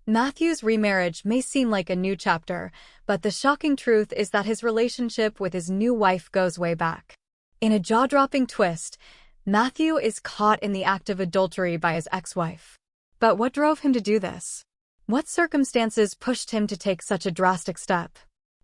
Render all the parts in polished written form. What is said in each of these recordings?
Matthew's remarriage may seem like a new chapter, but the shocking truth is that his relationship with his new wife goes way back. In a jaw-dropping twist, Matthew is caught in the act of adultery by his ex-wife. But what drove him to do this? What circumstances pushed him to take such a drastic step?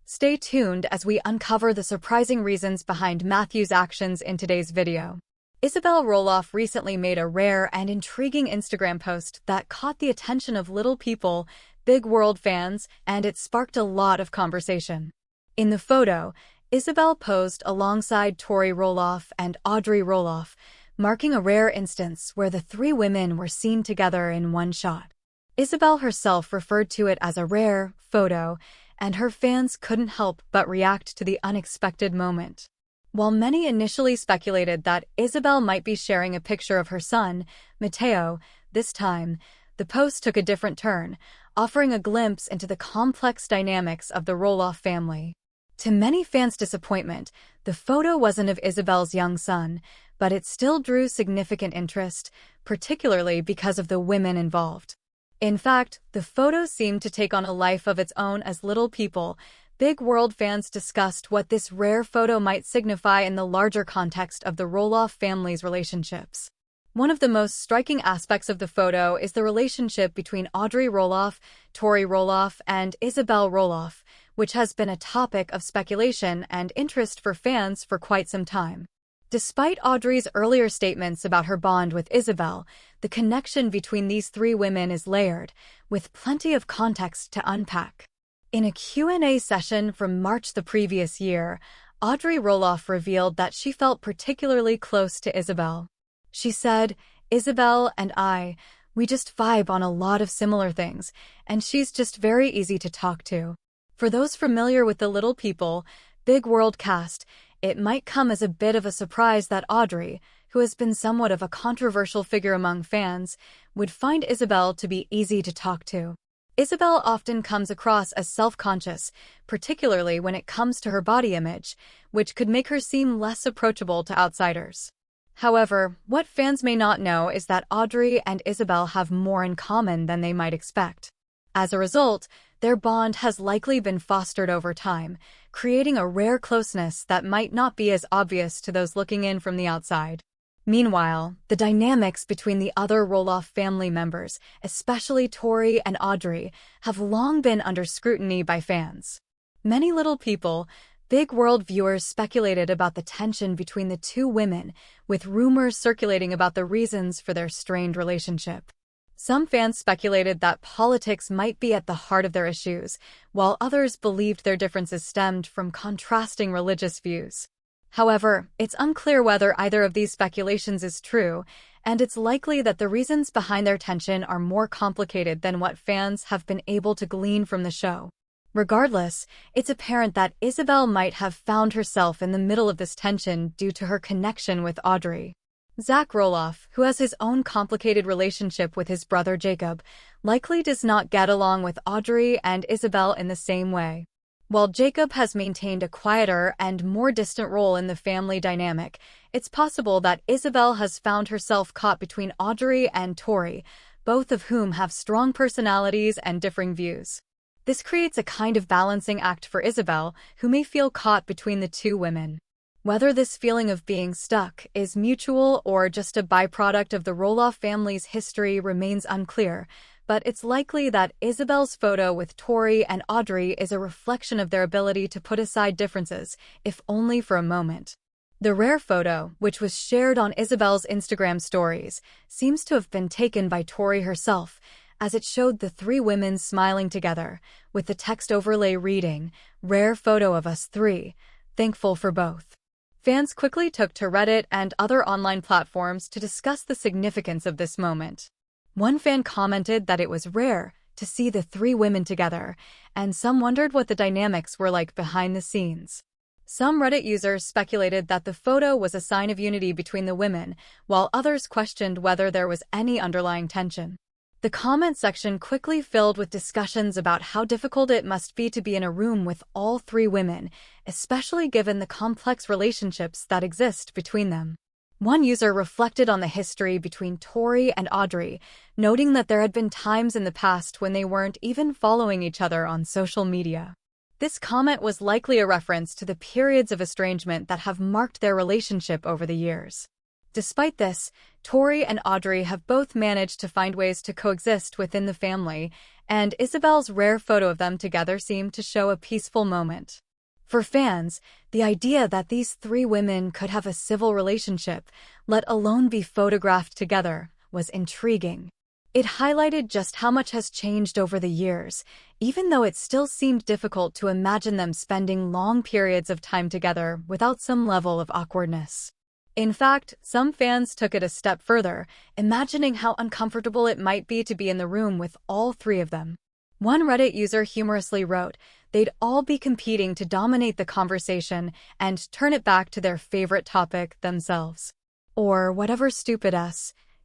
Stay tuned as we uncover the surprising reasons behind Matthew's actions in today's video. Isabel Roloff recently made a rare and intriguing Instagram post that caught the attention of little people, big world fans, and it sparked a lot of conversation. In the photo, Isabel posed alongside Audrey Roloff and Audrey Roloff, marking a rare instance where the three women were seen together in one shot. Isabel herself referred to it as a rare photo, and her fans couldn't help but react to the unexpected moment. While many initially speculated that Isabel might be sharing a picture of her son, Mateo, this time, the post took a different turn, offering a glimpse into the complex dynamics of the Roloff family. To many fans' disappointment, the photo wasn't of Isabel's young son, but it still drew significant interest, particularly because of the women involved. In fact, the photo seemed to take on a life of its own as little people, big world fans discussed what this rare photo might signify in the larger context of the Roloff family's relationships. One of the most striking aspects of the photo is the relationship between Audrey Roloff, Audrey Roloff, and Isabel Roloff, which has been a topic of speculation and interest for fans for quite some time. Despite Audrey's earlier statements about her bond with Isabel, the connection between these three women is layered, with plenty of context to unpack. In a Q&A session from March the previous year, Audrey Roloff revealed that she felt particularly close to Isabel. She said, "Isabel and I, we just vibe on a lot of similar things, and she's just very easy to talk to." For those familiar with the Little People, Big World cast, it might come as a bit of a surprise that Audrey, who has been somewhat of a controversial figure among fans, would find Isabel to be easy to talk to. Isabel often comes across as self-conscious, particularly when it comes to her body image, which could make her seem less approachable to outsiders. However, what fans may not know is that Audrey and Isabel have more in common than they might expect. As a result, their bond has likely been fostered over time, creating a rare closeness that might not be as obvious to those looking in from the outside. Meanwhile, the dynamics between the other Roloff family members, especially Audrey and Audrey, have long been under scrutiny by fans. Many Little People, Big World viewers speculated about the tension between the two women, with rumors circulating about the reasons for their strained relationship. Some fans speculated that politics might be at the heart of their issues, while others believed their differences stemmed from contrasting religious views. However, it's unclear whether either of these speculations is true, and it's likely that the reasons behind their tension are more complicated than what fans have been able to glean from the show. Regardless, it's apparent that Isabel might have found herself in the middle of this tension due to her connection with Audrey. Zach Roloff, who has his own complicated relationship with his brother Jacob, likely does not get along with Audrey and Isabel in the same way. While Jacob has maintained a quieter and more distant role in the family dynamic, it's possible that Isabel has found herself caught between Audrey and Audrey, both of whom have strong personalities and differing views. This creates a kind of balancing act for Isabel, who may feel caught between the two women. Whether this feeling of being stuck is mutual or just a byproduct of the Roloff family's history remains unclear, but it's likely that Isabel's photo with Audrey and Audrey is a reflection of their ability to put aside differences, if only for a moment. The rare photo, which was shared on Isabel's Instagram stories, seems to have been taken by Audrey herself, as it showed the three women smiling together, with the text overlay reading, "Rare photo of us three, thankful for both." Fans quickly took to Reddit and other online platforms to discuss the significance of this moment. One fan commented that it was rare to see the three women together, and some wondered what the dynamics were like behind the scenes. Some Reddit users speculated that the photo was a sign of unity between the women, while others questioned whether there was any underlying tension. The comment section quickly filled with discussions about how difficult it must be to be in a room with all three women, especially given the complex relationships that exist between them. One user reflected on the history between Tori and Audrey, noting that there had been times in the past when they weren't even following each other on social media. This comment was likely a reference to the periods of estrangement that have marked their relationship over the years. Despite this, Tori and Audrey have both managed to find ways to coexist within the family, and Isabel's rare photo of them together seemed to show a peaceful moment. For fans, the idea that these three women could have a civil relationship, let alone be photographed together, was intriguing. It highlighted just how much has changed over the years, even though it still seemed difficult to imagine them spending long periods of time together without some level of awkwardness. In fact, some fans took it a step further, imagining how uncomfortable it might be to be in the room with all three of them. One Reddit user humorously wrote, "They'd all be competing to dominate the conversation and turn it back to their favorite topic themselves. Or whatever stupid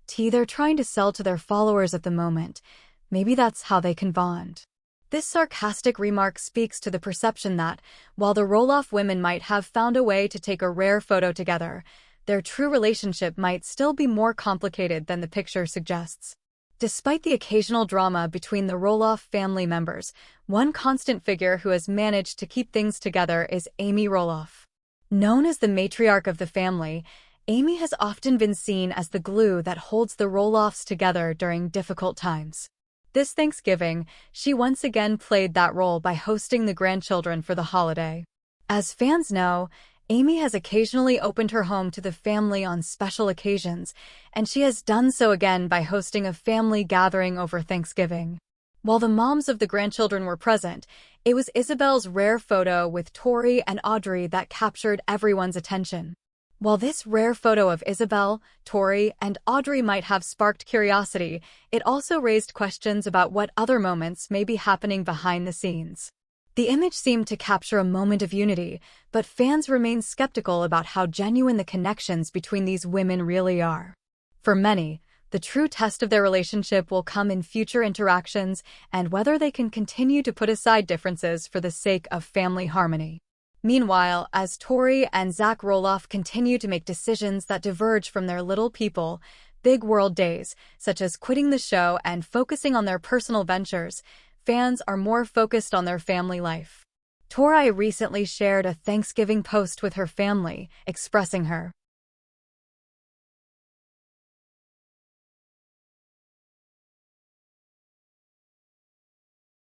tea they're trying to sell to their followers at the moment. Maybe that's how they can bond." This sarcastic remark speaks to the perception that, while the Roloff women might have found a way to take a rare photo together, their true relationship might still be more complicated than the picture suggests. Despite the occasional drama between the Roloff family members, one constant figure who has managed to keep things together is Amy Roloff. Known as the matriarch of the family, Amy has often been seen as the glue that holds the Roloffs together during difficult times. This Thanksgiving, she once again played that role by hosting the grandchildren for the holiday. As fans know, Amy has occasionally opened her home to the family on special occasions, and she has done so again by hosting a family gathering over Thanksgiving. While the moms of the grandchildren were present, it was Isabel's rare photo with Tori and Audrey that captured everyone's attention. While this rare photo of Isabel, Tori, and Audrey might have sparked curiosity, it also raised questions about what other moments may be happening behind the scenes. The image seemed to capture a moment of unity, but fans remain skeptical about how genuine the connections between these women really are. For many, the true test of their relationship will come in future interactions and whether they can continue to put aside differences for the sake of family harmony. Meanwhile, as Tori and Zach Roloff continue to make decisions that diverge from their little people, big world days, such as quitting the show and focusing on their personal ventures, fans are more focused on their family life. Tori recently shared a Thanksgiving post with her family, expressing her